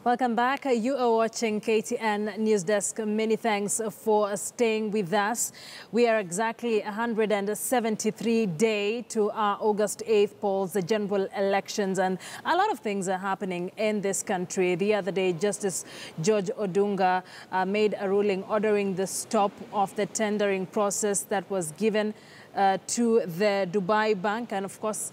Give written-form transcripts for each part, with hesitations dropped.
Welcome back. You are watching KTN Newsdesk. Many thanks for staying with us. We are exactly 173 days to our August 8th polls, the general elections, and a lot of things are happening in this country. The other day, Justice George Odunga made a ruling ordering the stop of the tendering process that was given to the Dubai Bank. And of course,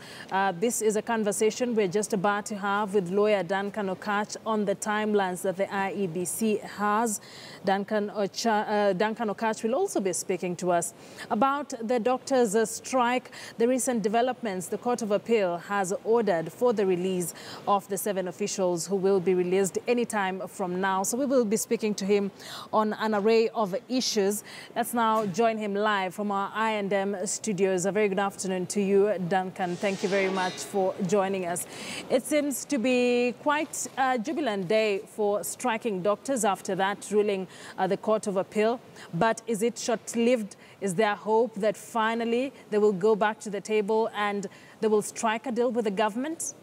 this is a conversation we're just about to have with lawyer Duncan Okach on the timelines that the IEBC has. Duncan Okach will also be speaking to us about the doctors' strike, the recent developments. The Court of Appeal has ordered for the release of the 7 officials who will be released anytime from now. So we will be speaking to him on an array of issues. Let's now join him live from our I&M studios. A very good afternoon to you, Duncan. Thank you very much for joining us. It seems to be quite a jubilant day for striking doctors after that ruling the Court of Appeal. But is it short-lived? Is there hope that finally they will go back to the table and they will strike a deal with the government?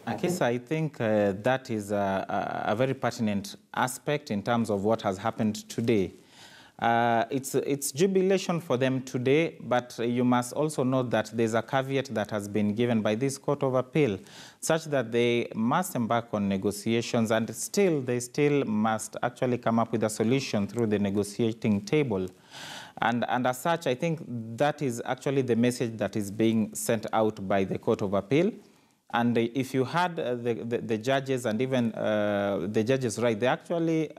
Akisa, I think that is a very pertinent aspect in terms of what has happened today. It's jubilation for them today, but you must also note that there's a caveat that has been given by this Court of Appeal, such that they must embark on negotiations, and they still must actually come up with a solution through the negotiating table. And as such, I think that is actually the message that is being sent out by the Court of Appeal. And if you had the judges and even the judges right, they actually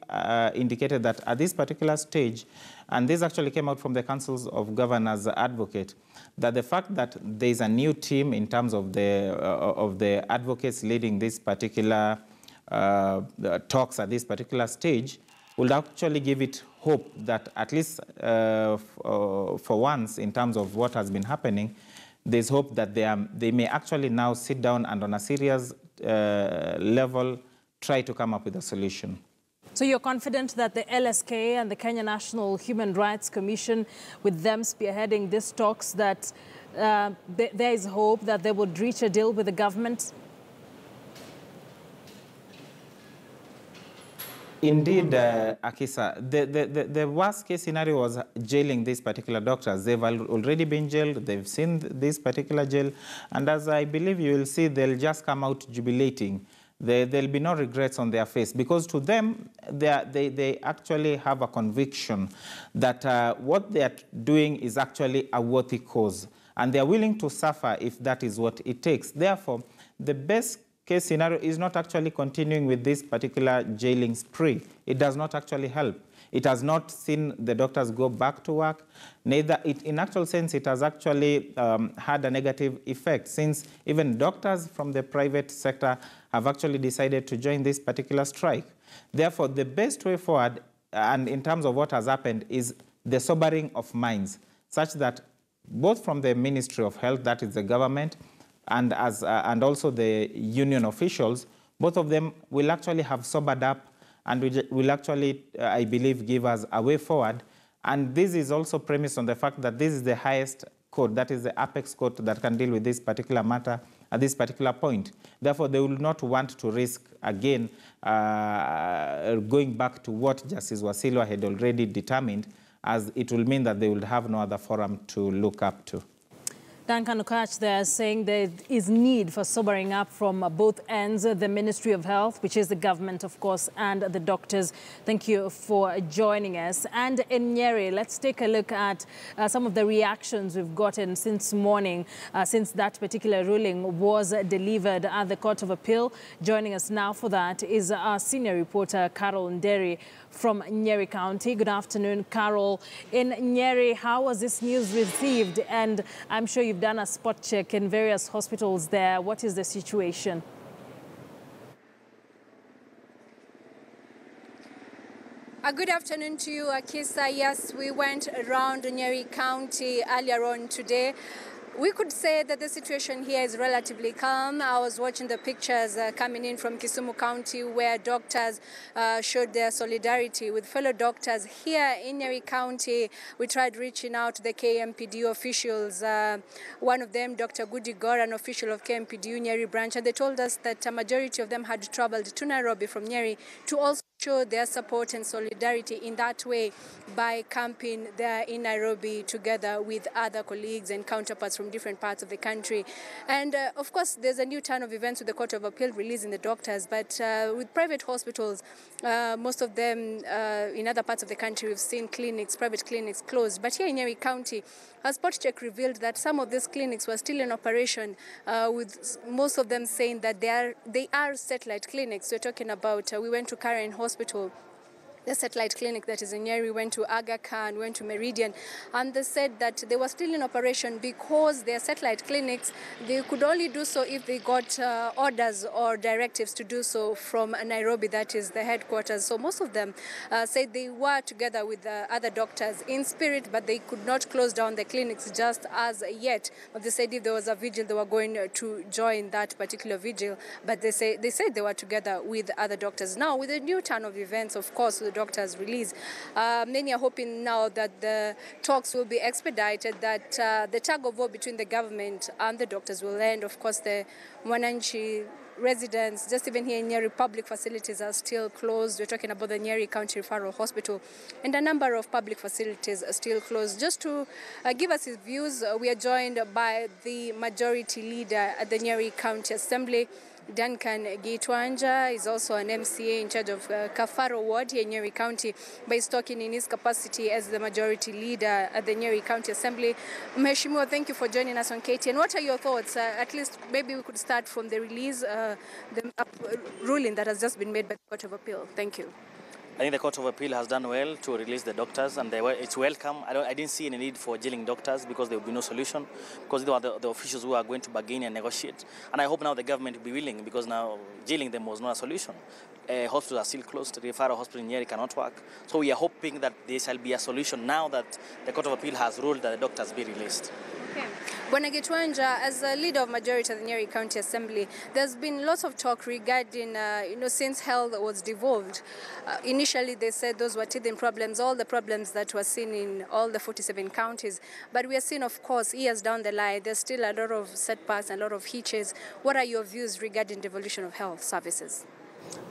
indicated that at this particular stage, and this actually came out from the Councils of Governors Advocate, that the fact that there is a new team in terms of the advocates leading this particular talks at this particular stage would actually give it hope that at least for once, in terms of what has been happening, there's hope that they may actually now sit down and on a serious level try to come up with a solution. So you're confident that the LSK and the Kenya National Human Rights Commission, with them spearheading these talks, that there is hope that they would reach a deal with the government? Indeed, Akisa, the worst case scenario was jailing these particular doctors. They've already been jailed, they've seen this particular jail, and as I believe you will see, they'll just come out jubilating. There'll be no regrets on their face, because to them, they actually have a conviction that what they are doing is actually a worthy cause, and they're willing to suffer if that is what it takes. Therefore, the best case scenario is not actually continuing with this particular jailing spree. It does not actually help. It has not seen the doctors go back to work. Neither, in actual sense, it has actually had a negative effect, since even doctors from the private sector have actually decided to join this particular strike. Therefore, the best way forward, and in terms of what has happened, is the sobering of minds, such that both from the Ministry of Health, that is the government, and also the union officials, both of them will actually have sobered up and will actually, I believe, give us a way forward. And this is also premised on the fact that this is the highest court, that is the apex court that can deal with this particular matter at this particular point. Therefore, they will not want to risk, again, going back to what Justice Wasilwa had already determined, as it will mean that they will have no other forum to look up to. Duncan Okach there saying there is need for sobering up from both ends, the Ministry of Health, which is the government, of course, and the doctors. Thank you for joining us. And in Nyeri, let's take a look at some of the reactions we've gotten since morning, since that particular ruling was delivered at the Court of Appeal. Joining us now for that is our senior reporter, Carol Nderi, from Nyeri County. Good afternoon, Carol. In Nyeri, how was this news received? And I'm sure you've done a spot check in various hospitals there. What is the situation? Good afternoon to you, Akisa. Yes, we went around Nyeri County earlier on today. We could say that the situation here is relatively calm. I was watching the pictures coming in from Kisumu County where doctors showed their solidarity with fellow doctors. Here in Nyeri County, we tried reaching out to the KMPDU officials. One of them, Dr. Gudigor, an official of KMPDU Nyeri branch, and they told us that a majority of them had traveled to Nairobi from Nyeri to also show their support and solidarity in that way by camping there in Nairobi together with other colleagues and counterparts from different parts of the country. And of course, there's a new turn of events with the Court of Appeal releasing the doctors, but with private hospitals, most of them in other parts of the country, we've seen clinics, private clinics closed. But here in Nyeri County, a spot check revealed that some of these clinics were still in operation, with most of them saying that they are satellite clinics. We're talking about, we went to Karen Hospital, the satellite clinic that is in Nyeri, went to Aga Khan, went to Meridian, and they said that they were still in operation because their satellite clinics, they could only do so if they got orders or directives to do so from Nairobi, that is the headquarters. So most of them said they were together with other doctors in spirit, but they could not close down the clinics just as yet. But they said if there was a vigil, they were going to join that particular vigil, but they said they were together with other doctors. Now, with the new turn of events, of course, the doctors' release, many are hoping now that the talks will be expedited, that the tug of war between the government and the doctors will end. Of course, the Mwananchi residents, just even here in Nyeri, public facilities are still closed. We're talking about the Nyeri County Referral Hospital, and a number of public facilities are still closed. Just to give us his views, we are joined by the majority leader at the Nyeri County Assembly, Duncan Gitwanja. Is also an MCA in charge of Kafaro Ward here in Nyeri County, but he's talking in his capacity as the majority leader at the Nyeri County Assembly. Mheshimiwa, thank you for joining us on KTN. What are your thoughts? At least maybe we could start from the release, the ruling that has just been made by the Court of Appeal. Thank you. I think the Court of Appeal has done well to release the doctors, and it's welcome. I didn't see any need for jailing doctors because there will be no solution, because they are the officials who are going to bargain and negotiate. And I hope now the government will be willing, because now jailing them was not a solution. Hospitals are still closed. The referral hospital in Nyeri cannot work. So we are hoping that there shall be a solution now that the Court of Appeal has ruled that the doctors be released. Okay. Bwana Gitwanja, as a leader of majority of the Nyeri County Assembly, there's been lots of talk regarding, since health was devolved. Initially, they said those were teething problems, all the problems that were seen in all the 47 counties. But we are seeing, of course, years down the line, there's still a lot of setbacks and a lot of hitches. What are your views regarding devolution of health services?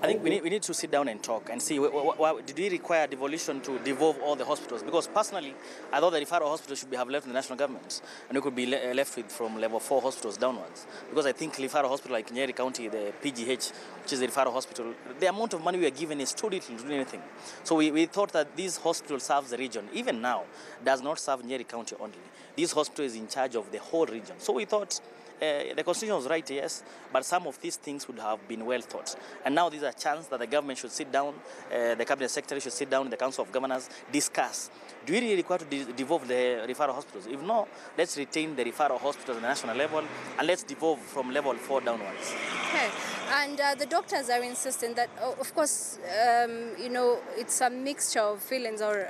I think we need to sit down and talk and see, did we require devolution to devolve all the hospitals? Because personally, I thought the referral hospitals should have left in the national government, and we could be left with from level 4 hospitals downwards. Because I think referral hospital like Nyeri County, the PGH, which is the referral hospital, the amount of money we are given is too little to do anything. So we thought that this hospital serves the region. Even now, does not serve Nyeri County only. This hospital is in charge of the whole region. So we thought the Constitution was right, yes, but some of these things would have been well thought. And now there's a chance that the government should sit down, the Cabinet Secretary should sit down, the Council of Governors, discuss. Do we really require to devolve the referral hospitals? If no, let's retain the referral hospitals at the national level, and let's devolve from level 4 downwards. Okay. And the doctors are insisting that, of course, it's a mixture of feelings or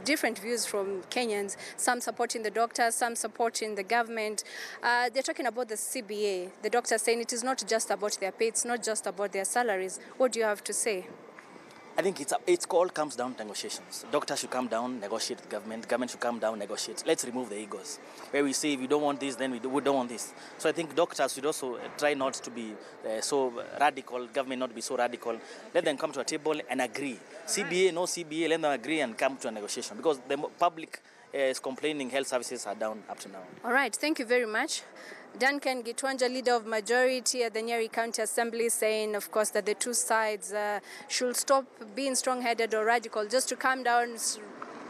different views from Kenyans, some supporting the doctors, some supporting the government. They're talking about the CBA. The doctors saying it is not just about their pay, it's not just about their salaries. What do you have to say? I think it all comes down to negotiations. Doctors should come down, negotiate with government. Government should come down, negotiate. Let's remove the egos. Where we say if you don't want this, then we don't want this. So I think doctors should also try not to be so radical, government not be so radical. Let them come to a table and agree. CBA, no CBA, let them agree and come to a negotiation. Because the public is complaining health services are down up to now. All right, thank you very much. Duncan Gitwanja, leader of majority at the Nyeri County Assembly, saying, of course, that the two sides should stop being strong-headed or radical, just to calm down,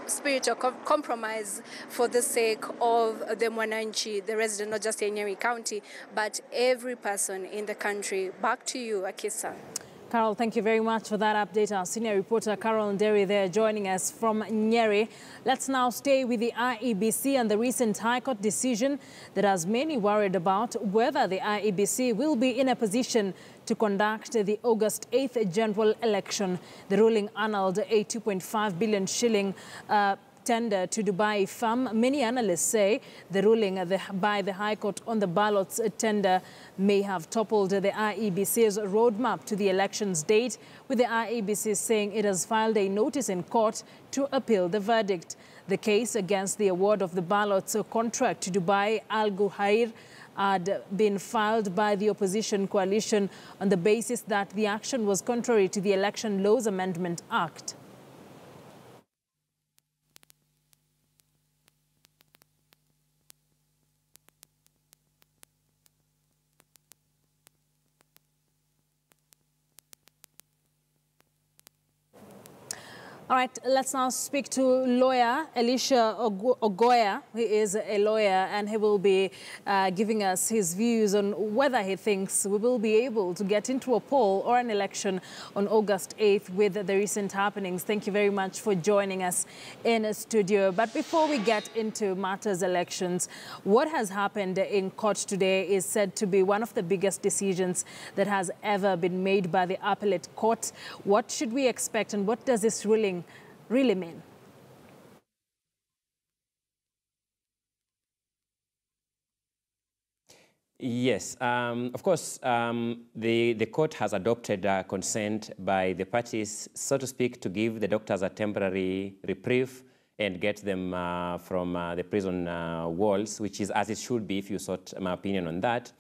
spirit of compromise for the sake of the Mwananchi, the resident, not just in Nyeri County, but every person in the country. Back to you, Akisa. Carol, thank you very much for that update. Our senior reporter, Carol Nderi, there joining us from Nyeri. Let's now stay with the IEBC and the recent High Court decision that has many worried about whether the IEBC will be in a position to conduct the August 8th general election. The ruling annulled a 2.5 billion shilling tender to Dubai firm. Many analysts say the ruling by the High Court on the ballots tender may have toppled the IEBC's roadmap to the elections date, with the IEBC saying it has filed a notice in court to appeal the verdict. The case against the award of the ballots contract to Dubai Al Guhair had been filed by the opposition coalition on the basis that the action was contrary to the Election Laws Amendment Act. All right, let's now speak to lawyer Elisha Ogoya. He is a lawyer and he will be giving us his views on whether he thinks we will be able to get into a poll or an election on August 8th with the recent happenings. Thank you very much for joining us in the studio. But before we get into matters elections, what has happened in court today is said to be one of the biggest decisions that has ever been made by the appellate court. What should we expect and what does this ruling really mean? Yes, of course, the court has adopted consent by the parties, so to speak, to give the doctors a temporary reprieve and get them from the prison walls, which is as it should be if you sought my opinion on that.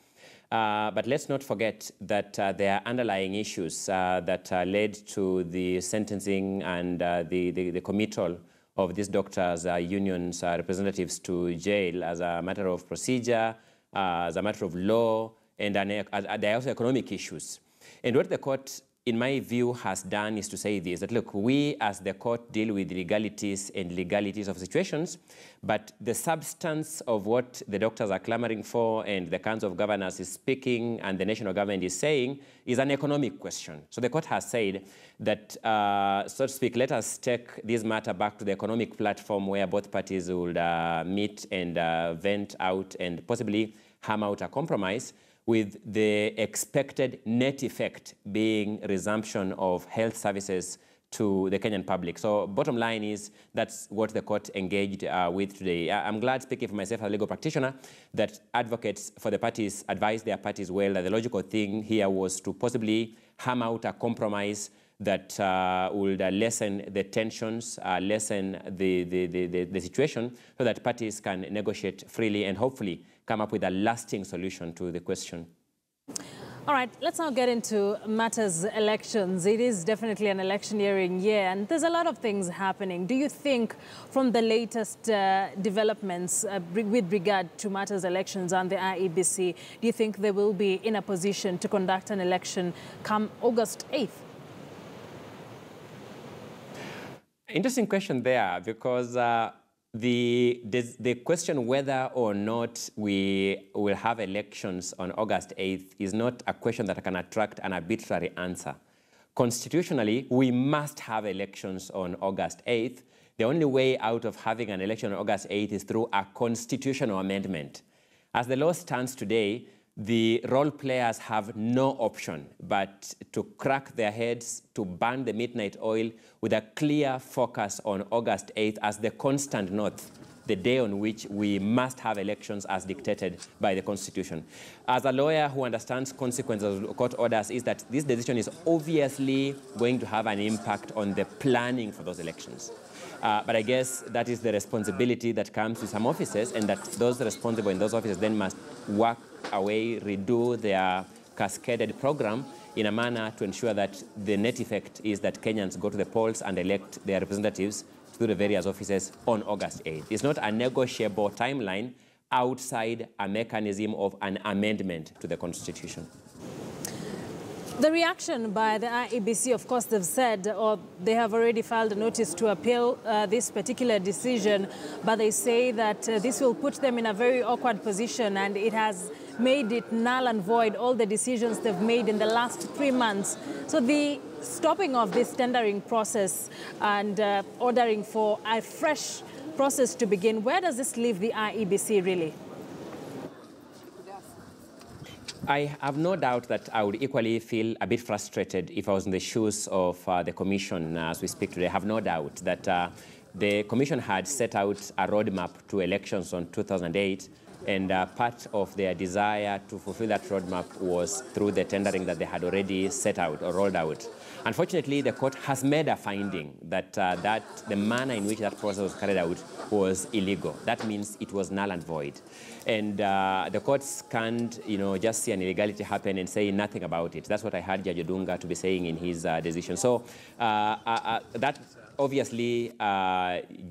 But let's not forget that there are underlying issues that led to the sentencing and the committal of these doctors' unions representatives to jail as a matter of procedure, as a matter of law, and there are also economic issues. And what the court, in my view, has done is to say this, that look, we as the court deal with legalities and legalities of situations, but the substance of what the doctors are clamoring for and the Council of Governors is speaking and the national government is saying is an economic question. So the court has said that, so to speak, let us take this matter back to the economic platform where both parties would meet and vent out and possibly hammer out a compromise, with the expected net effect being resumption of health services to the Kenyan public. So bottom line is that's what the court engaged with today. I'm glad, speaking for myself as a legal practitioner, that advocates for the parties advised their parties well that the logical thing here was to possibly hammer out a compromise that would lessen the tensions, lessen the situation, so that parties can negotiate freely and hopefully come up with a lasting solution to the question. All right, let's now get into matters elections. It is definitely an electioneering year, and there's a lot of things happening. Do you think, from the latest developments with regard to matters elections and the IEBC, do you think they will be in a position to conduct an election come August 8th? Interesting question there, because the question whether or not we will have elections on August 8th is not a question that can attract an arbitrary answer. Constitutionally, we must have elections on August 8th. The only way out of having an election on August 8th is through a constitutional amendment. As the law stands today, the role players have no option but to crack their heads, to burn the midnight oil with a clear focus on August 8th as the constant north, the day on which we must have elections as dictated by the Constitution. As a lawyer who understands consequences of court orders, is that this decision is obviously going to have an impact on the planning for those elections. But I guess that is the responsibility that comes with some offices, and that those responsible in those offices then must work away, redo their cascaded program in a manner to ensure that the net effect is that Kenyans go to the polls and elect their representatives through the various offices on August 8th. It's not a negotiable timeline outside a mechanism of an amendment to the Constitution. The reaction by the IEBC, of course, they've said, or they have already filed a notice to appeal this particular decision, but they say that this will put them in a very awkward position, and it has made it null and void all the decisions they've made in the last 3 months. So the stopping of this tendering process and ordering for a fresh process to begin, where does this leave the IEBC really? I have no doubt that I would equally feel a bit frustrated if I was in the shoes of the Commission as we speak today. I have no doubt that The Commission had set out a roadmap to elections on 2008, and part of their desire to fulfill that roadmap was through the tendering that they had already set out or rolled out. Unfortunately, the court has made a finding that, the manner in which that process was carried out was illegal. That means it was null and void. And the courts can't, just see an illegality happen and say nothing about it. That's what I heard Judge Odunga to be saying in his decision. So that obviously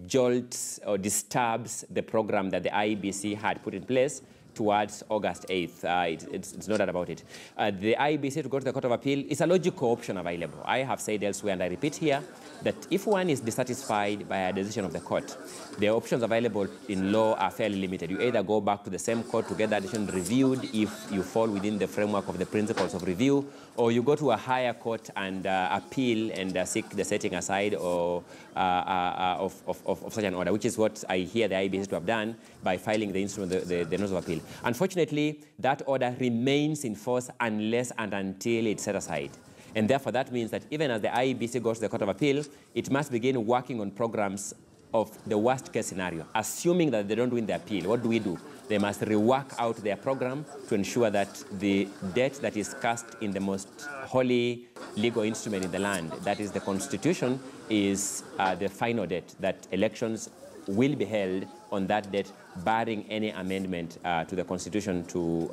jolts or disturbs the program that the IEBC had put in place towards August 8th. It's no doubt about it. The IEBC to go to the Court of Appeal is a logical option available. I have said elsewhere, and I repeat here, that if one is dissatisfied by a decision of the court, the options available in law are fairly limited. You either go back to the same court to get that decision reviewed if you fall within the framework of the principles of review, or you go to a higher court and appeal and seek the setting aside of such an order, which is what I hear the IEBC to have done by filing the instrument, the notice of appeal. Unfortunately, that order remains in force unless and until it's set aside. And therefore, that means that even as the IEBC goes to the Court of Appeal, it must begin working on programs of the worst case scenario. Assuming that they don't win the appeal, what do? They must rework out their program to ensure that the debt that is cast in the most holy legal instrument in the land, that is the Constitution, is the final debt, that elections will be held on that debt, barring any amendment to the Constitution to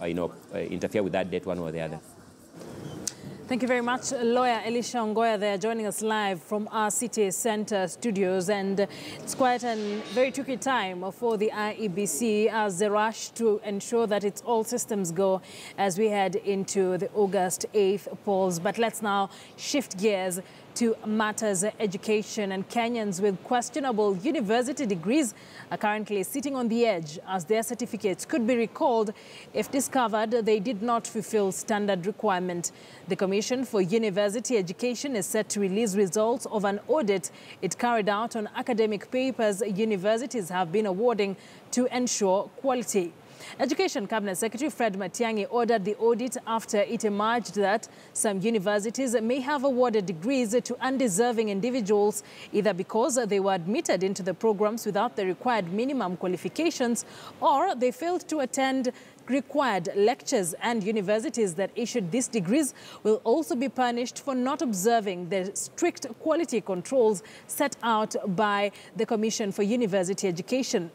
interfere with that debt one way or the other. Thank you very much, lawyer Elisha Ongoya there joining us live from our city center studios. And it's quite a very tricky time for the IEBC as they rush to ensure that it's all systems go as we head into the August 8th polls. But let's now shift gears to matters education, and Kenyans with questionable university degrees are currently sitting on the edge as their certificates could be recalled if discovered they did not fulfill standard requirement. The Commission for University Education is set to release results of an audit it carried out on academic papers universities have been awarding to ensure quality. Education Cabinet Secretary Fred Matiang'i ordered the audit after it emerged that some universities may have awarded degrees to undeserving individuals, either because they were admitted into the programs without the required minimum qualifications or they failed to attend required lectures, and universities that issued these degrees will also be punished for not observing the strict quality controls set out by the Commission for University Education.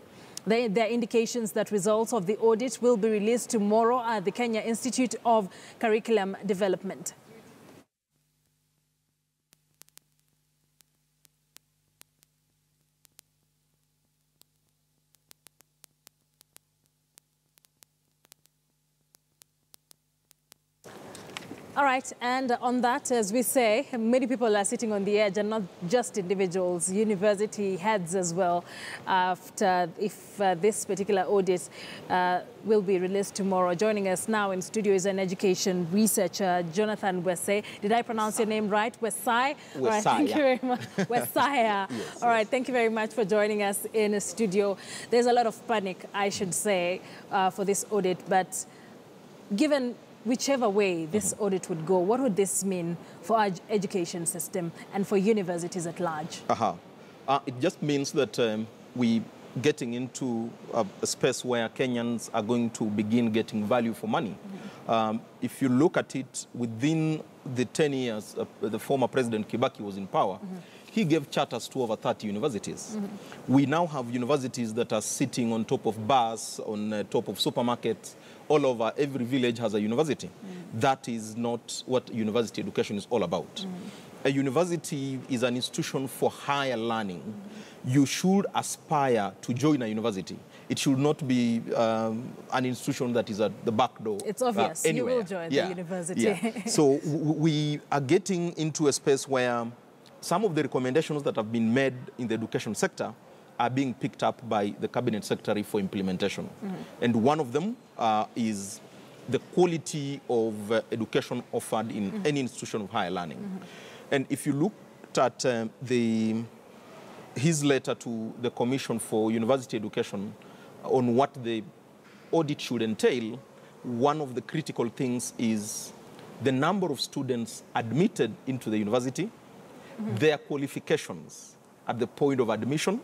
There are indications that results of the audit will be released tomorrow at the Kenya Institute of Curriculum Development. All right, and on that, as we say, many people are sitting on the edge, and not just individuals, university heads as well, after if this particular audit will be released tomorrow. Joining us now in studio is an education researcher, Jonathan Wesai. Did I pronounce your name right? Wesai? All right, thank you very much. Wesai. Yes, all right, thank you very much for joining us in the studio. There's a lot of panic, I should say, for this audit, but given whichever way this audit would go, what would this mean for our education system and for universities at large? It just means that we're getting into a space where Kenyans are going to begin getting value for money. If you look at it, within the 10 years the former President Kibaki was in power, he gave charters to over 30 universities. We now have universities that are sitting on top of bars, on top of supermarkets, all over. Every village has a university. That is not what university education is all about. A university is an institution for higher learning. You should aspire to join a university. It should not be an institution that is at the back door. It's obvious. You will join the university. So we are getting into a space where some of the recommendations that have been made in the education sector are being picked up by the Cabinet Secretary for implementation. And one of them is the quality of education offered in any institution of higher learning. And if you look at his letter to the Commission for University Education on what the audit should entail, one of the critical things is the number of students admitted into the university, their qualifications, at the point of admission,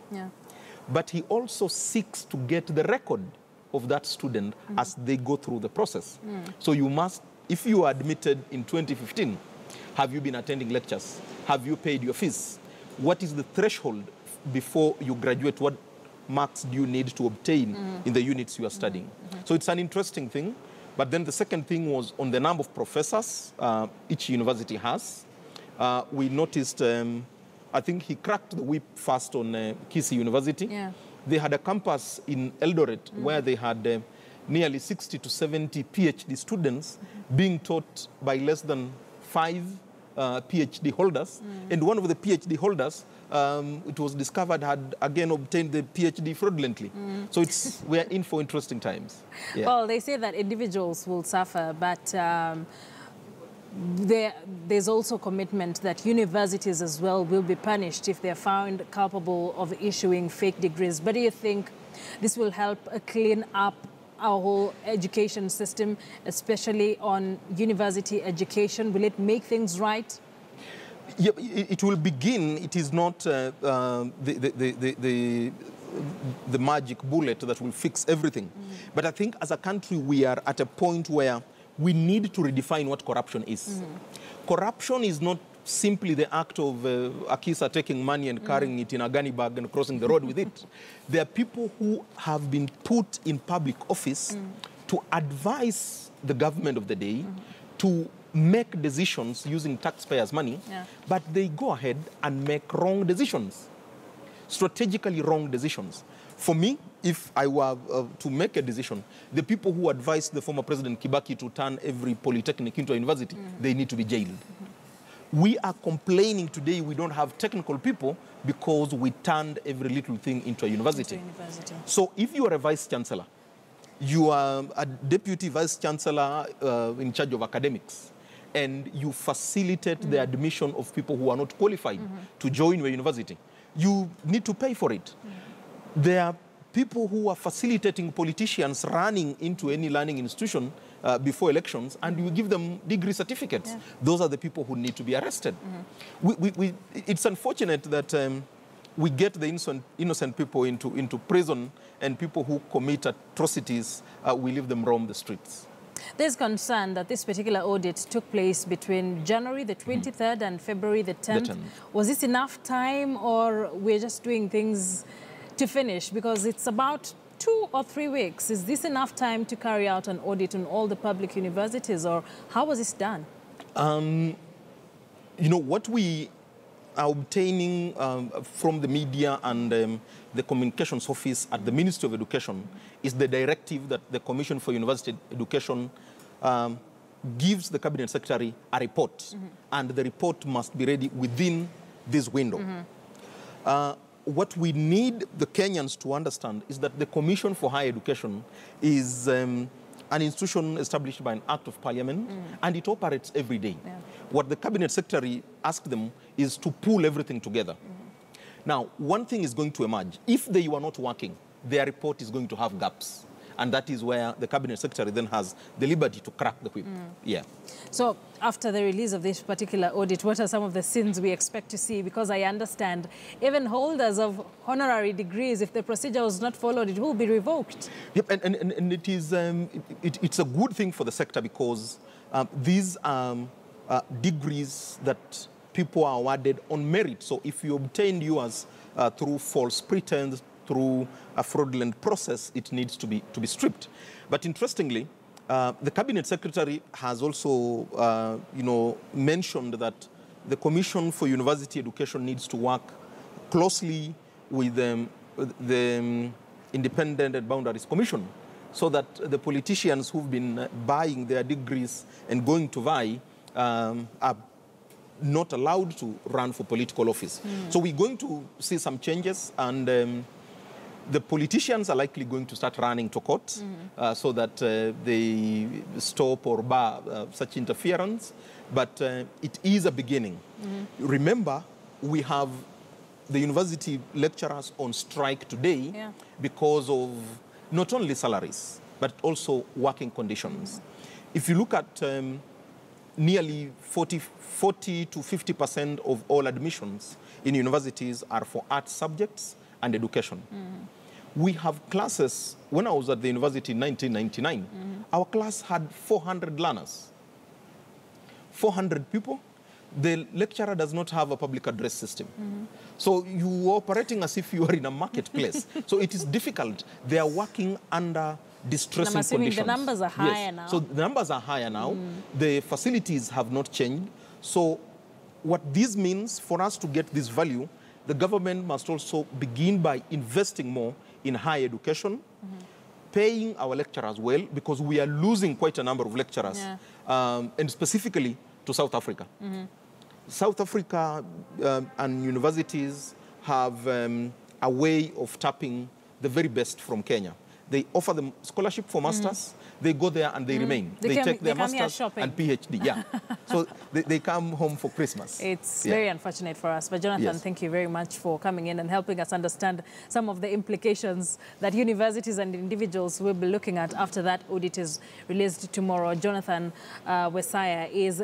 but he also seeks to get the record of that student as they go through the process. So you must, if you are admitted in 2015, have you been attending lectures? Have you paid your fees? What is the threshold before you graduate? What marks do you need to obtain in the units you are studying? So it's an interesting thing. But then the second thing was on the number of professors each university has. We noticed, I think he cracked the whip first on Kisi University. They had a campus in Eldoret where they had nearly 60 to 70 PhD students being taught by less than 5 PhD holders. And one of the PhD holders, it was discovered, had again obtained the PhD fraudulently. So we're in for interesting times. Well, they say that individuals will suffer, but there's also commitment that universities as well will be punished if they're found culpable of issuing fake degrees. But do you think this will help clean up our whole education system, especially on university education? Will it make things right? Yeah, it will begin. It is not the magic bullet that will fix everything. But I think as a country, we are at a point where we need to redefine what corruption is. Corruption is not simply the act of Akisa taking money and carrying it in a gunny bag and crossing the road with it. There are people who have been put in public office to advise the government of the day to make decisions using taxpayers' money, but they go ahead and make wrong decisions, strategically wrong decisions. For me, if I were to make a decision, the people who advised the former President Kibaki to turn every polytechnic into a university, they need to be jailed. We are complaining today we don't have technical people because we turned every little thing into a university. So if you are a vice-chancellor, you are a deputy vice-chancellor in charge of academics, and you facilitate the admission of people who are not qualified to join your university, you need to pay for it. There are people who are facilitating politicians running into any learning institution before elections, and you give them degree certificates. Those are the people who need to be arrested. It's unfortunate that we get the innocent people into prison, and people who commit atrocities, we leave them roam the streets. There's concern that this particular audit took place between January the 23rd and February the 10th. Was this enough time, or we're just doing things to finish? Because it's about 2 or 3 weeks. Is this enough time to carry out an audit on all the public universities, or how was this done? You know, what we are obtaining from the media and the communications office at the Ministry of Education is the directive that the Commission for University Education gives the Cabinet Secretary a report, and the report must be ready within this window. What we need the Kenyans to understand is that the Commission for Higher Education is an institution established by an Act of Parliament, and it operates every day. What the Cabinet Secretary asked them is to pull everything together. Now, one thing is going to emerge. If they were not working, their report is going to have gaps. And that is where the Cabinet Secretary then has the liberty to crack the whip. So after the release of this particular audit, what are some of the sins we expect to see? Because I understand even holders of honorary degrees, if the procedure was not followed, it will be revoked. Yep, and it is, it's a good thing for the sector, because these are degrees that people are awarded on merit. So if you obtain yours through false pretense, through a fraudulent process, it needs to be stripped. But interestingly, the Cabinet Secretary has also, mentioned that the Commission for University Education needs to work closely with the Independent and Boundaries Commission, so that the politicians who've been buying their degrees and going to vie are not allowed to run for political office. So we're going to see some changes, and the politicians are likely going to start running to court so that they stop or bar such interference. But it is a beginning. Remember, we have the university lecturers on strike today because of not only salaries, but also working conditions. If you look at nearly 40 to 50% of all admissions in universities are for arts subjects and education. We have classes. When I was at the university in 1999, our class had 400 learners, 400 people. The lecturer does not have a public address system. So you are operating as if you are in a marketplace. So it is difficult. They are working under distressing I'm assuming conditions. the numbers are higher now. So the numbers are higher now. The facilities have not changed. So what this means for us to get this value, the government must also begin by investing more in higher education, paying our lecturers well, because we are losing quite a number of lecturers, and specifically to South Africa. South Africa and universities have a way of tapping the very best from Kenya. They offer them scholarship for masters. They go there and they remain. They take their masters and PhD. Yeah. So they come home for Christmas. It's very unfortunate for us. But Jonathan, thank you very much for coming in and helping us understand some of the implications that universities and individuals will be looking at after that audit is released tomorrow. Jonathan Wesaya is